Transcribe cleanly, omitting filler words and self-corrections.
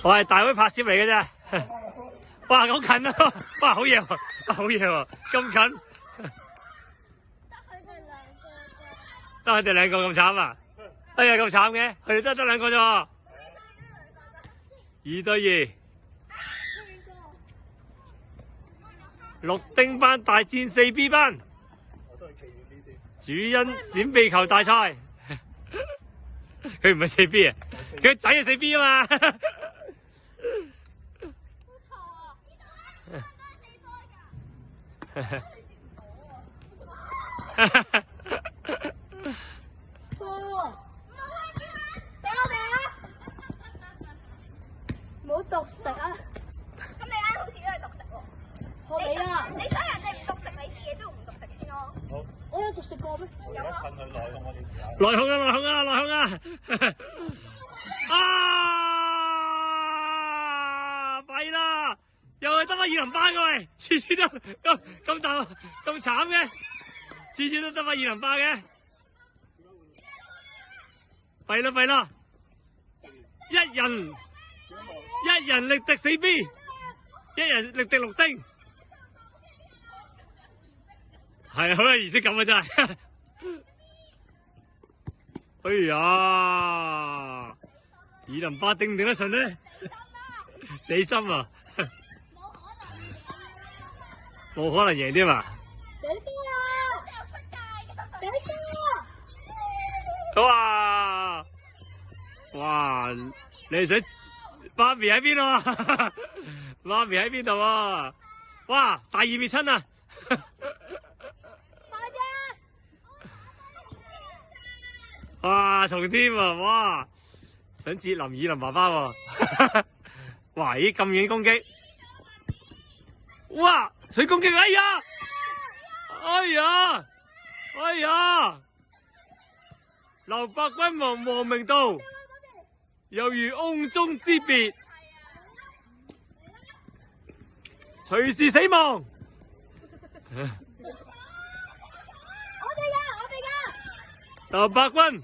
我係大會拍攝嚟嘅啫。哇，好近啊！哇，好嘢喎，好嘢喎，咁近。得佢哋兩個咁慘啊！哎呀，咁慘嘅，佢哋得兩個啫喎。2對2，綠丁班大戰4B 班，主因閃避球大賽。佢唔係4B 啊，佢個仔係4B 啊嘛。唔好獨食啊！咁你啱好似都係獨食喎。我俾啊！你想人哋唔獨食，你自己都唔獨食先咯。我有獨食過咩？有啊。內訌啊！啊！弊啦！又係得翻2林班嘅喂，次次都咁慘嘅，次次都得翻2林班嘅。弊啦！一人力敵4B， 一人力敵綠丁，係好有儀式感啊！真係，哎呀，2林班頂唔頂得順呢？死心啊！冇可能贏添啊！哇！你係想媽咪喺邊啊？媽咪喺邊度啊？哇！大義滅親啊！哇！同添啊！哇！想截林2林爸爸喎！哇！咦咁遠攻擊！哇！水攻擊！哎呀！劉伯君王明道，猶如甕中之鱉，隨時死亡。我哋噶！劉伯君。